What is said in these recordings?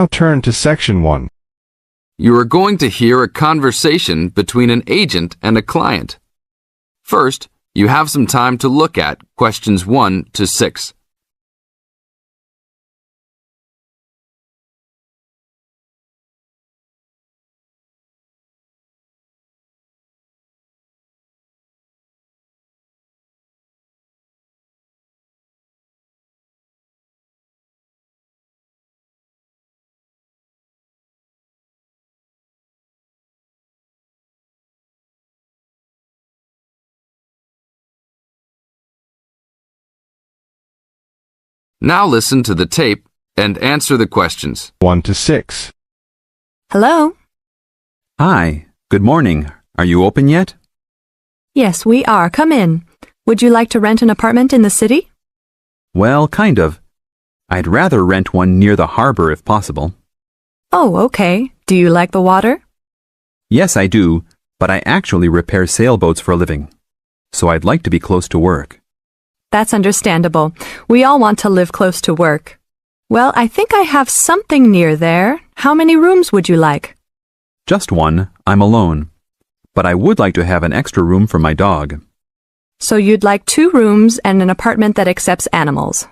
Now turn to Section 1. You are going to hear a conversation between an agent and a client. First, you have some time to look at questions 1 to 6. Now listen to the tape and answer the questions. 1 to 6. Hello? Hi, good morning. Are you open yet? Yes, we are. Come in. Would you like to rent an apartment in the city? Well, kind of. I'd rather rent one near the harbor if possible. Oh, okay. Do you like the water? Yes, I do, but I actually repair sailboats for a living. So I'd like to be close to work. That's understandable. We all want to live close to work. Well, I think I have something near there. How many rooms would you like? Just one. I'm alone. But I would like to have an extra room for my dog. So you'd like 2 rooms and an apartment that accepts animals.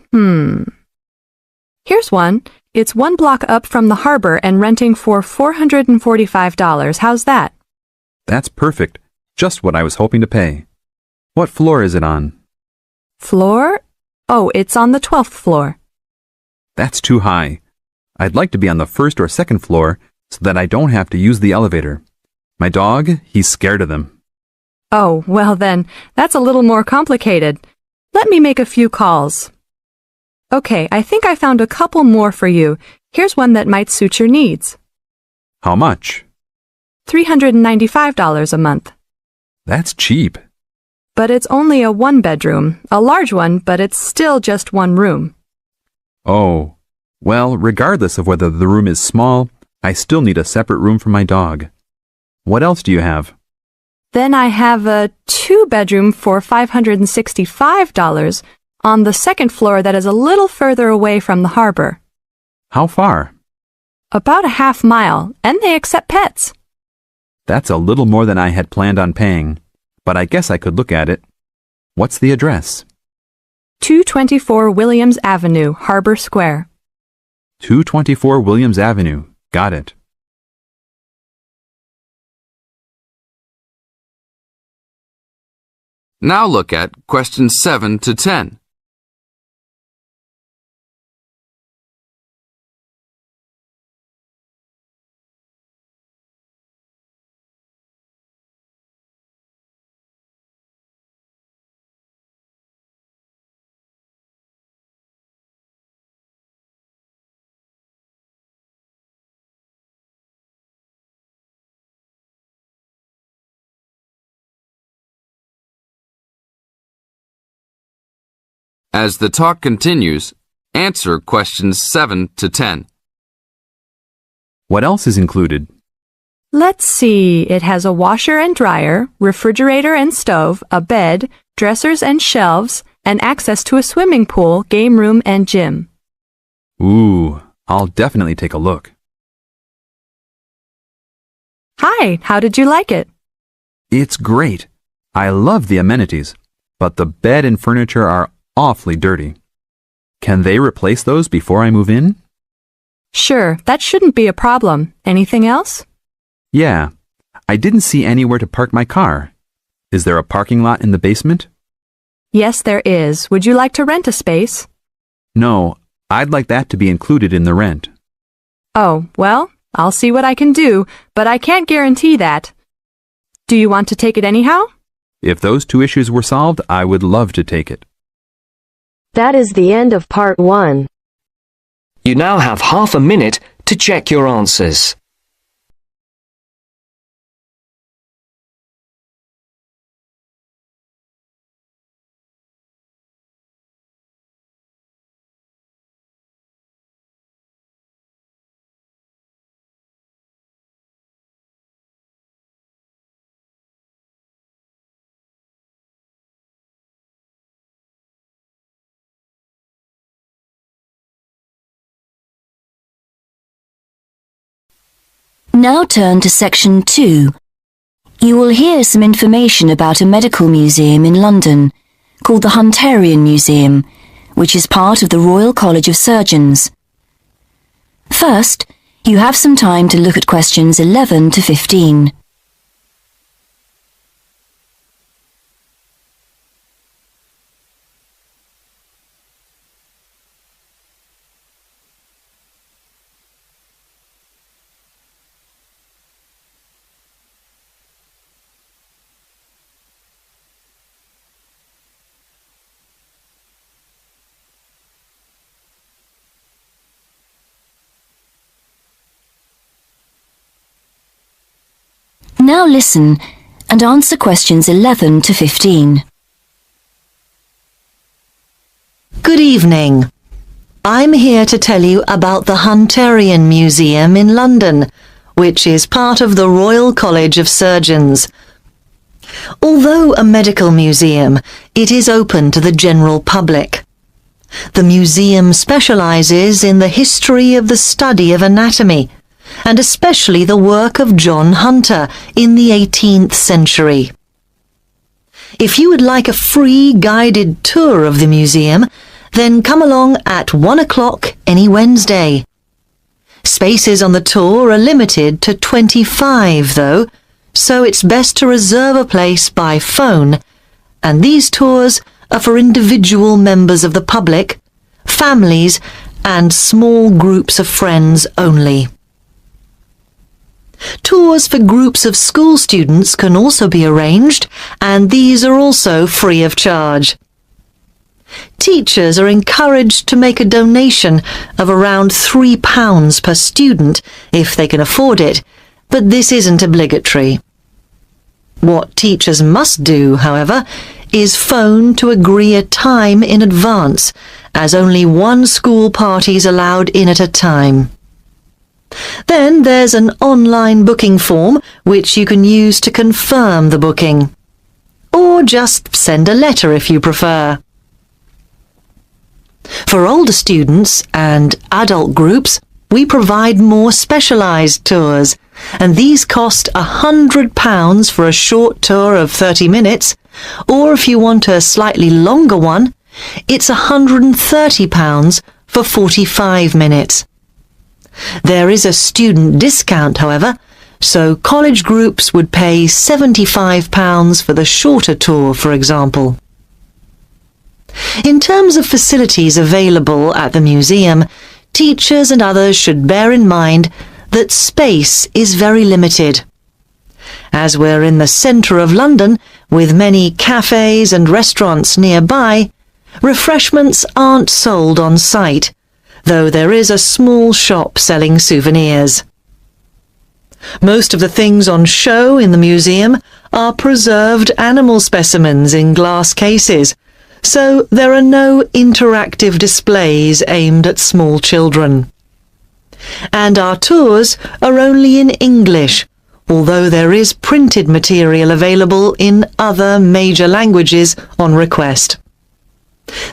Here's one. It's 1 block up from the harbor and renting for $445. How's that? That's perfect. Just what I was hoping to pay. What floor is it on? Floor? Oh, it's on the 12th floor. That's too high. I'd like to be on the 1st or 2nd floor so that I don't have to use the elevator. My dog, he's scared of them. Oh, well then, that's a little more complicated. Let me make a few calls. Okay, I think I found a couple more for you. Here's one that might suit your needs. How much? $395 a month. That's cheap. But it's only a 1-bedroom, a large one, but it's still just 1 room. Oh, well, regardless of whether the room is small, I still need a separate room for my dog. What else do you have? Then I have a 2-bedroom for $565 on the 2nd floor that is a little further away from the harbor. How far? About a half mile, and they accept pets. That's a little more than I had planned on paying, but I guess I could look at it. What's the address? 224 Williams Avenue, Harbor Square. 224 Williams Avenue. Got it. Now look at questions 7 to 10. As the talk continues, answer questions 7 to 10. What else is included? Let's see, it has a washer and dryer, refrigerator and stove, a bed, dressers and shelves, and access to a swimming pool, game room, and gym. Ooh, I'll definitely take a look. Hi, how did you like it? It's great. I love the amenities, but the bed and furniture are awfully dirty. Can they replace those before I move in? Sure, that shouldn't be a problem. Anything else? Yeah, I didn't see anywhere to park my car. Is there a parking lot in the basement? Yes, there is. Would you like to rent a space? No, I'd like that to be included in the rent. Oh, well, I'll see what I can do, but I can't guarantee that. Do you want to take it anyhow? If those 2 issues were solved, I would love to take it. That is the end of part 1. You now have half a minute to check your answers. Now turn to section 2. You will hear some information about a medical museum in London called the Hunterian Museum, which is part of the Royal College of Surgeons. First, you have some time to look at questions 11 to 15. Now listen and answer questions 11 to 15. Good evening. I'm here to tell you about the Hunterian Museum in London, which is part of the Royal College of Surgeons. Although a medical museum, it is open to the general public. The museum specialises in the history of the study of anatomy, and especially the work of John Hunter in the 18th century. If you would like a free guided tour of the museum, then come along at 1 o'clock any Wednesday. Spaces on the tour are limited to 25 though, so it's best to reserve a place by phone, and these tours are for individual members of the public, families, and small groups of friends only. Tours for groups of school students can also be arranged, and these are also free of charge. Teachers are encouraged to make a donation of around £3 per student if they can afford it, but this isn't obligatory. What teachers must do, however, is phone to agree a time in advance, as only one school party is allowed in at a time. Then there's an online booking form which you can use to confirm the booking. Or just send a letter if you prefer. For older students and adult groups, we provide more specialised tours, and these cost £100 for a short tour of 30 minutes, or if you want a slightly longer one, it's £130 for 45 minutes. There is a student discount, however, so college groups would pay £75 for the shorter tour, for example. In terms of facilities available at the museum, teachers and others should bear in mind that space is very limited. As we're in the centre of London, with many cafes and restaurants nearby, refreshments aren't sold on site, though there is a small shop selling souvenirs. Most of the things on show in the museum are preserved animal specimens in glass cases, so there are no interactive displays aimed at small children. And our tours are only in English, although there is printed material available in other major languages on request.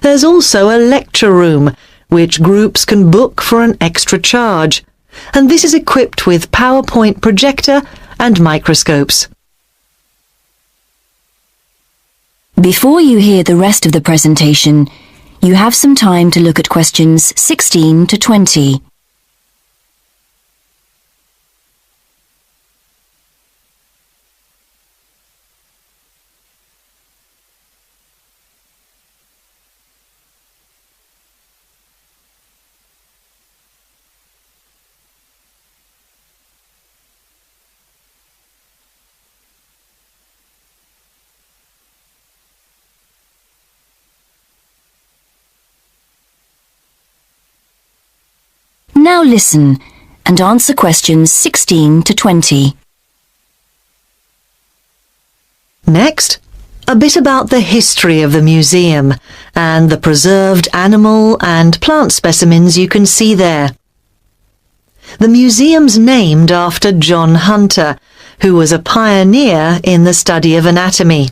There's also a lecture room, which groups can book for an extra charge, and this is equipped with PowerPoint projector and microscopes. Before you hear the rest of the presentation, you have some time to look at questions 16 to 20. Now listen and answer questions 16 to 20. Next, a bit about the history of the museum and the preserved animal and plant specimens you can see there. The museum's named after John Hunter, who was a pioneer in the study of anatomy.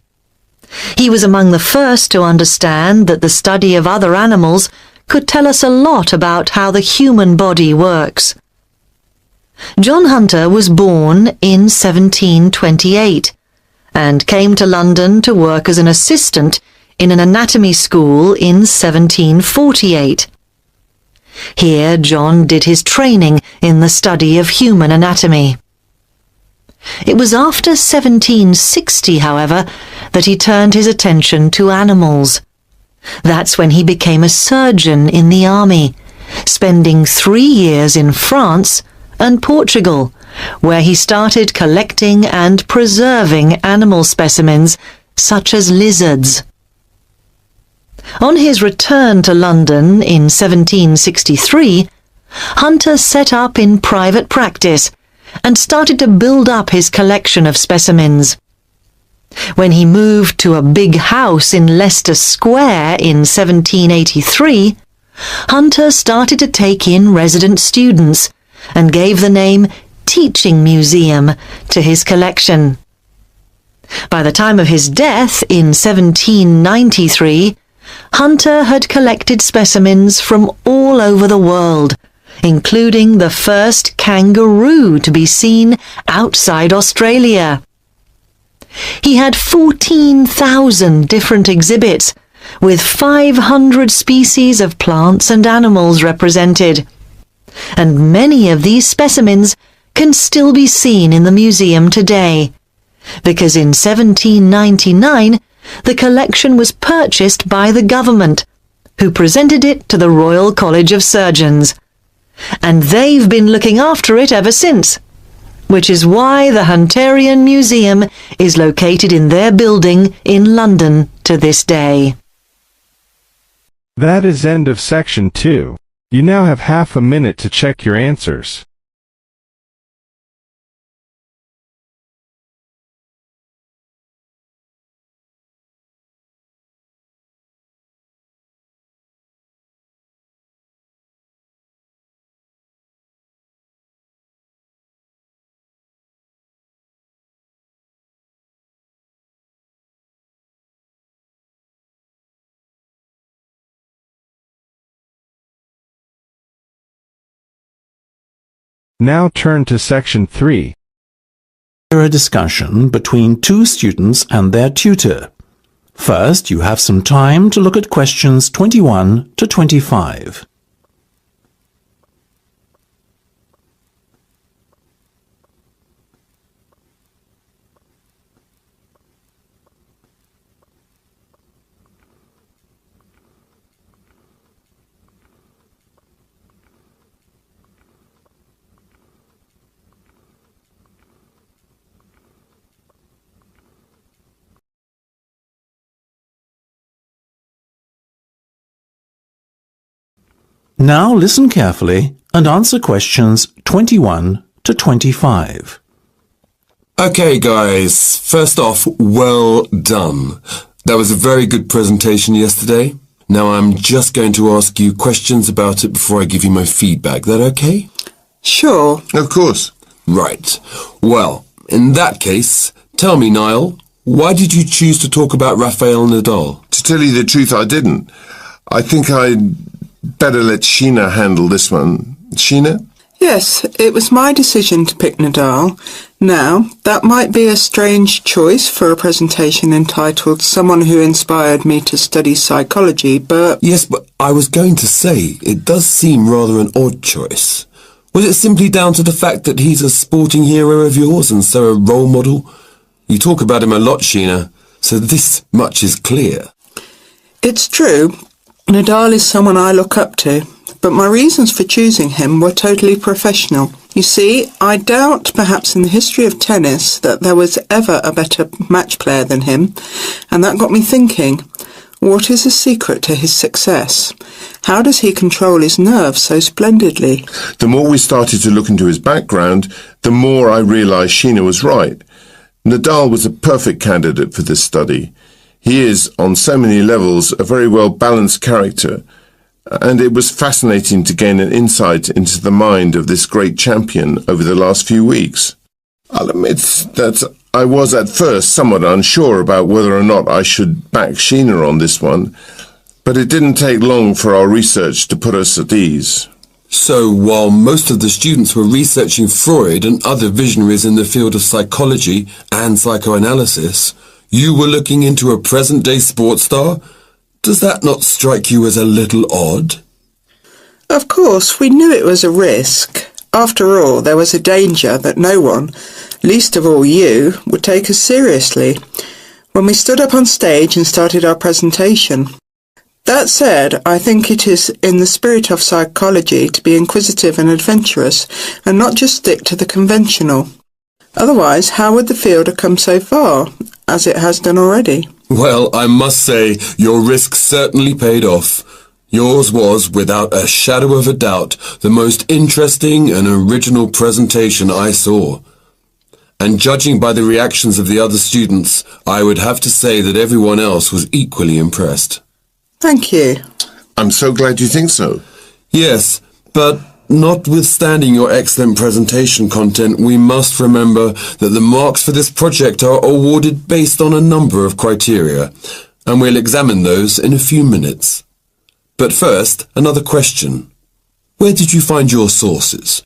He was among the first to understand that the study of other animals could tell us a lot about how the human body works. John Hunter was born in 1728 and came to London to work as an assistant in an anatomy school in 1748. Here John did his training in the study of human anatomy. It was after 1760, however, that he turned his attention to animals. That's when he became a surgeon in the army, spending 3 years in France and Portugal, where he started collecting and preserving animal specimens such as lizards. On his return to London in 1763, Hunter set up in private practice and started to build up his collection of specimens. When he moved to a big house in Leicester Square in 1783, Hunter started to take in resident students and gave the name Teaching Museum to his collection. By the time of his death in 1793, Hunter had collected specimens from all over the world, including the first kangaroo to be seen outside Australia. He had 14,000 different exhibits, with 500 species of plants and animals represented. And many of these specimens can still be seen in the museum today, because in 1799 the collection was purchased by the government, who presented it to the Royal College of Surgeons. And they've been looking after it ever since, which is why the Hunterian Museum is located in their building in London to this day. That is end of section 2. You now have half a minute to check your answers. Now turn to section 3. A discussion between two students and their tutor. First, you have some time to look at questions 21 to 25. Now listen carefully and answer questions 21 to 25. Okay, guys. First off, well done. That was a very good presentation yesterday. Now I'm just going to ask you questions about it before I give you my feedback. That okay? Sure. Of course. Right. Well, in that case, tell me, Niall, why did you choose to talk about Rafael Nadal? To tell you the truth, I didn't. I think I'd better let Sheena handle this one. Sheena? Yes, it was my decision to pick Nadal. Now, that might be a strange choice for a presentation entitled Someone Who Inspired Me to Study Psychology, but... Yes, but I was going to say, it does seem rather an odd choice. Was it simply down to the fact that he's a sporting hero of yours and so a role model? You talk about him a lot, Sheena, so this much is clear. It's true. Nadal is someone I look up to, but my reasons for choosing him were totally professional. You see, I doubt perhaps in the history of tennis that there was ever a better match player than him, and that got me thinking, what is the secret to his success? How does he control his nerves so splendidly? The more we started to look into his background, the more I realised Sheena was right. Nadal was a perfect candidate for this study. He is, on so many levels, a very well-balanced character, and it was fascinating to gain an insight into the mind of this great champion over the last few weeks. I'll admit that I was at first somewhat unsure about whether or not I should back Sheena on this one, but it didn't take long for our research to put us at ease. So while most of the students were researching Freud and other visionaries in the field of psychology and psychoanalysis, you were looking into a present-day sports star? Does that not strike you as a little odd? Of course, we knew it was a risk. After all, there was a danger that no one, least of all you, would take us seriously when we stood up on stage and started our presentation. That said, I think it is in the spirit of psychology to be inquisitive and adventurous and not just stick to the conventional. Otherwise, how would the field have come so far, as it has done already? Well, I must say, your risk certainly paid off. Yours was, without a shadow of a doubt, the most interesting and original presentation I saw. And judging by the reactions of the other students, I would have to say that everyone else was equally impressed. Thank you. I'm so glad you think so. Yes, but notwithstanding your excellent presentation content, we must remember that the marks for this project are awarded based on a number of criteria, and we'll examine those in a few minutes. But first, another question. Where did you find your sources?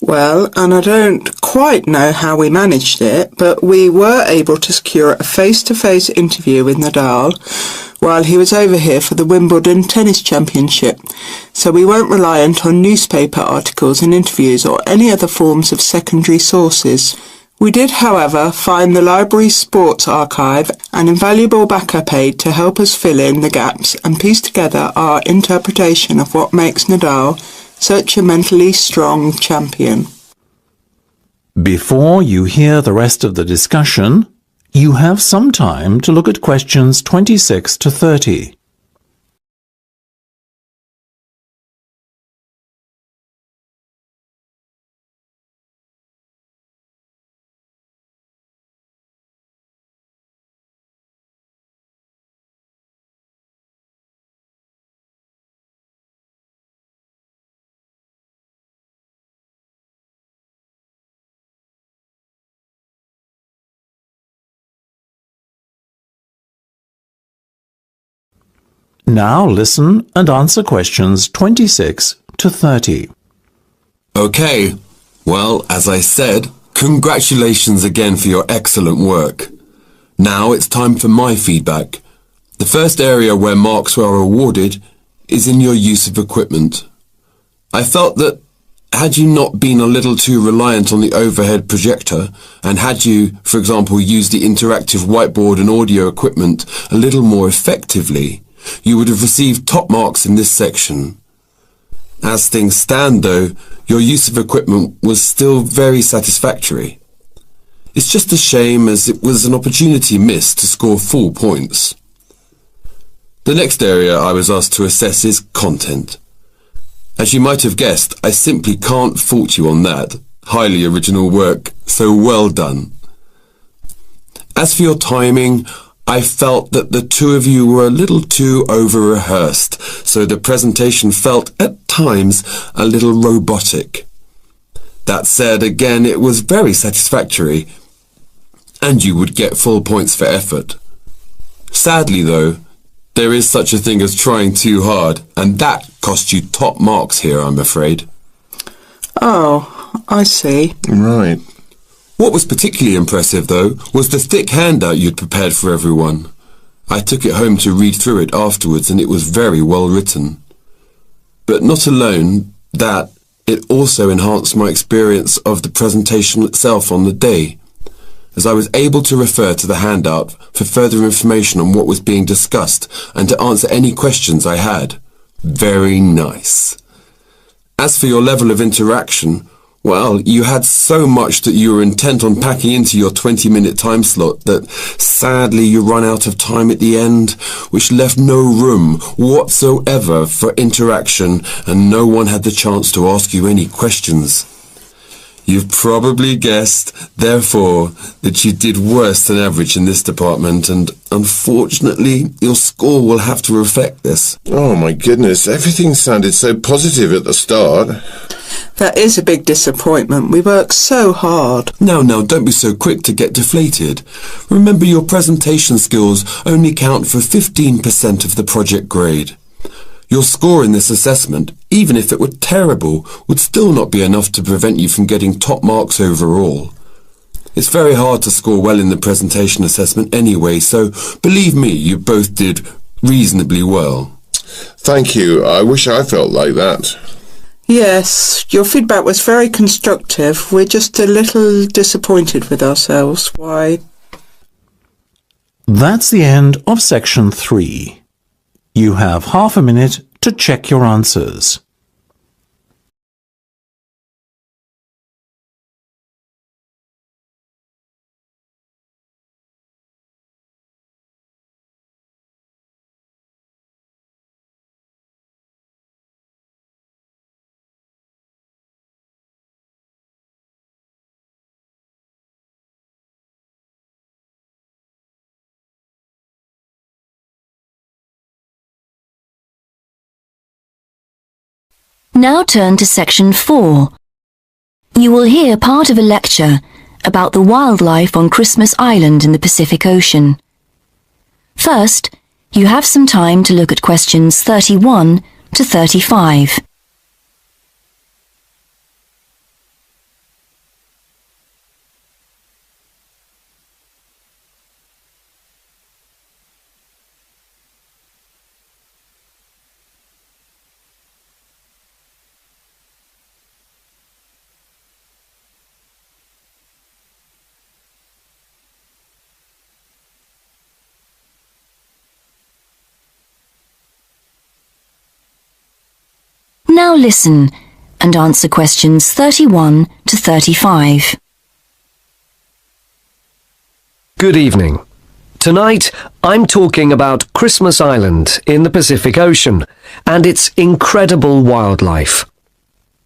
Well, and I don't quite know how we managed it, but we were able to secure a face-to-face interview with Nadal while he was over here for the Wimbledon Tennis Championship, so we weren't reliant on newspaper articles and interviews or any other forms of secondary sources. We did, however, find the library's sports archive an invaluable backup aid to help us fill in the gaps and piece together our interpretation of what makes Nadal such a mentally strong champion. Before you hear the rest of the discussion, you have some time to look at questions 26 to 30. Now listen and answer questions 26 to 30. Okay, well, as I said, congratulations again for your excellent work. Now it's time for my feedback. The first area where marks were awarded is in your use of equipment. I felt that had you not been a little too reliant on the overhead projector, and had you, for example, used the interactive whiteboard and audio equipment a little more effectively, you would have received top marks in this section. As things stand, though, your use of equipment was still very satisfactory. It's just a shame as it was an opportunity missed to score full points. The next area I was asked to assess is content. As you might have guessed, I simply can't fault you on that. Highly original work, so well done. As for your timing, I felt that the two of you were a little too over-rehearsed, so the presentation felt, at times, a little robotic. That said, again, it was very satisfactory, and you would get full points for effort. Sadly, though, there is such a thing as trying too hard, and that cost you top marks here, I'm afraid. Oh, I see. Right. What was particularly impressive, though, was the thick handout you'd prepared for everyone. I took it home to read through it afterwards, and it was very well written. But not alone that, it also enhanced my experience of the presentation itself on the day, as I was able to refer to the handout for further information on what was being discussed and to answer any questions I had. Very nice. As for your level of interaction, well, you had so much that you were intent on packing into your 20-minute time slot that sadly you run out of time at the end, which left no room whatsoever for interaction, and no one had the chance to ask you any questions. You've probably guessed, therefore, that you did worse than average in this department, and unfortunately, your score will have to reflect this. Oh my goodness, everything sounded so positive at the start. That is a big disappointment. We worked so hard. Now, don't be so quick to get deflated. Remember, your presentation skills only count for 15% of the project grade. Your score in this assessment, even if it were terrible, would still not be enough to prevent you from getting top marks overall. It's very hard to score well in the presentation assessment anyway, so believe me, you both did reasonably well. Thank you. I wish I felt like that. Yes, your feedback was very constructive. We're just a little disappointed with ourselves. Why? That's the end of section 3. You have half a minute to check your answers. Now turn to section 4. You will hear part of a lecture about the wildlife on Christmas Island in the Pacific Ocean. First, you have some time to look at questions 31 to 35. Now listen and answer questions 31 to 35. Good evening. Tonight, I'm talking about Christmas Island in the Pacific Ocean and its incredible wildlife.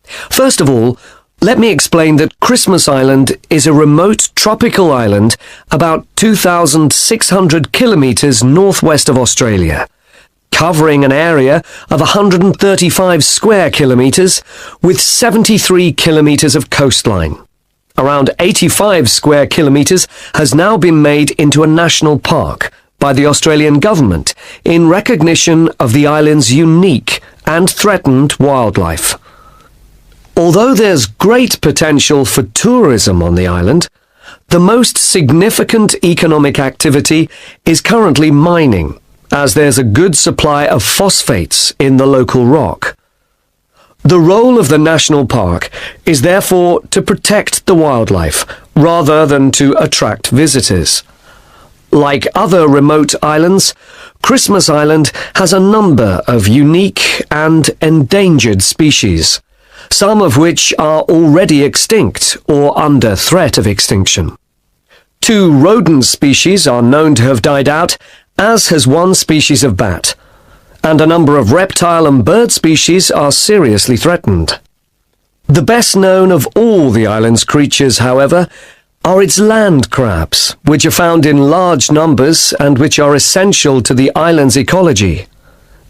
First of all, let me explain that Christmas Island is a remote tropical island about 2,600 kilometres northwest of Australia, covering an area of 135 square kilometres with 73 kilometres of coastline. Around 85 square kilometres has now been made into a national park by the Australian government in recognition of the island's unique and threatened wildlife. Although there's great potential for tourism on the island, the most significant economic activity is currently mining, as there's a good supply of phosphates in the local rock. The role of the national park is therefore to protect the wildlife rather than to attract visitors. Like other remote islands, Christmas Island has a number of unique and endangered species, some of which are already extinct or under threat of extinction. 2 rodent species are known to have died out, as has 1 species of bat, and a number of reptile and bird species are seriously threatened. The best known of all the island's creatures, however, are its land crabs, which are found in large numbers and which are essential to the island's ecology.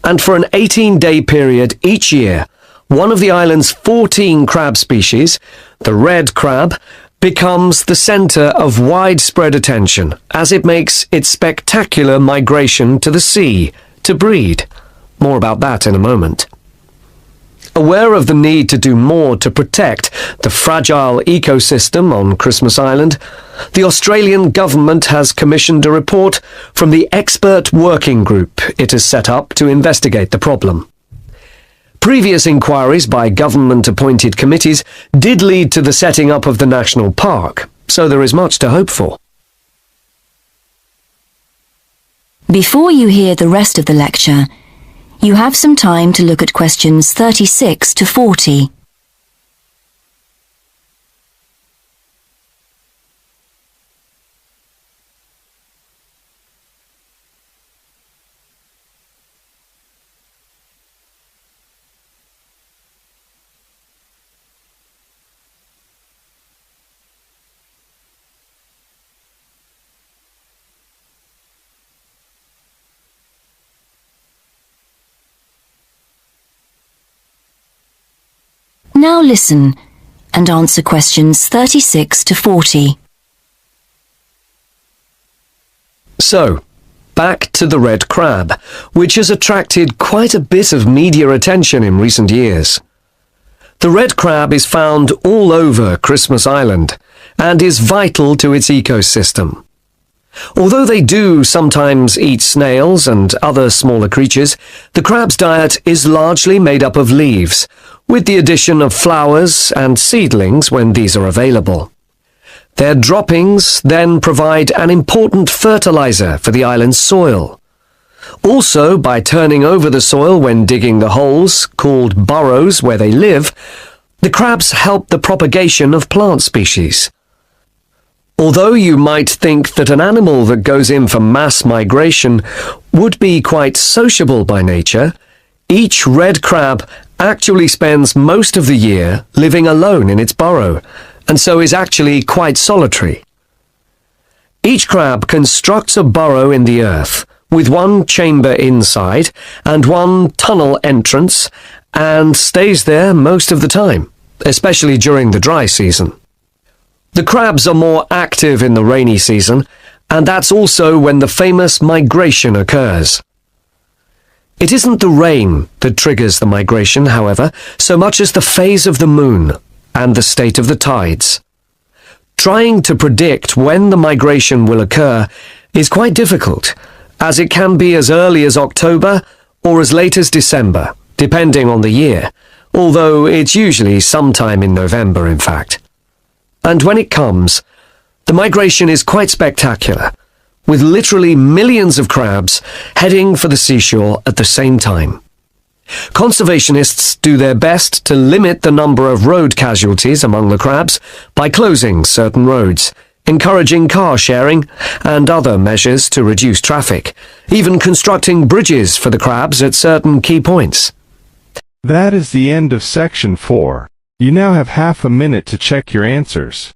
And for an 18-day period each year, one of the island's 14 crab species, the red crab, becomes the centre of widespread attention as it makes its spectacular migration to the sea to breed. More about that in a moment. Aware of the need to do more to protect the fragile ecosystem on Christmas Island, the Australian government has commissioned a report from the expert working group it has set up to investigate the problem. Previous inquiries by government-appointed committees did lead to the setting up of the national park, so there is much to hope for. Before you hear the rest of the lecture, you have some time to look at questions 36 to 40. Now listen and answer questions 36 to 40. So, back to the red crab, which has attracted quite a bit of media attention in recent years. The red crab is found all over Christmas Island and is vital to its ecosystem. Although they do sometimes eat snails and other smaller creatures, the crab's diet is largely made up of leaves, with the addition of flowers and seedlings when these are available. Their droppings then provide an important fertilizer for the island's soil. Also, by turning over the soil when digging the holes, called burrows where they live, the crabs help the propagation of plant species. Although you might think that an animal that goes in for mass migration would be quite sociable by nature, each red crab actually spends most of the year living alone in its burrow, and so is actually quite solitary. Each crab constructs a burrow in the earth, with one chamber inside and one tunnel entrance, and stays there most of the time, especially during the dry season. The crabs are more active in the rainy season, and that's also when the famous migration occurs. It isn't the rain that triggers the migration, however, so much as the phase of the moon and the state of the tides. Trying to predict when the migration will occur is quite difficult, as it can be as early as October or as late as December, depending on the year, although it's usually sometime in November, in fact. And when it comes, the migration is quite spectacular, with literally millions of crabs heading for the seashore at the same time. Conservationists do their best to limit the number of road casualties among the crabs by closing certain roads, encouraging car sharing, and other measures to reduce traffic, even constructing bridges for the crabs at certain key points. That is the end of section 4. You now have half a minute to check your answers.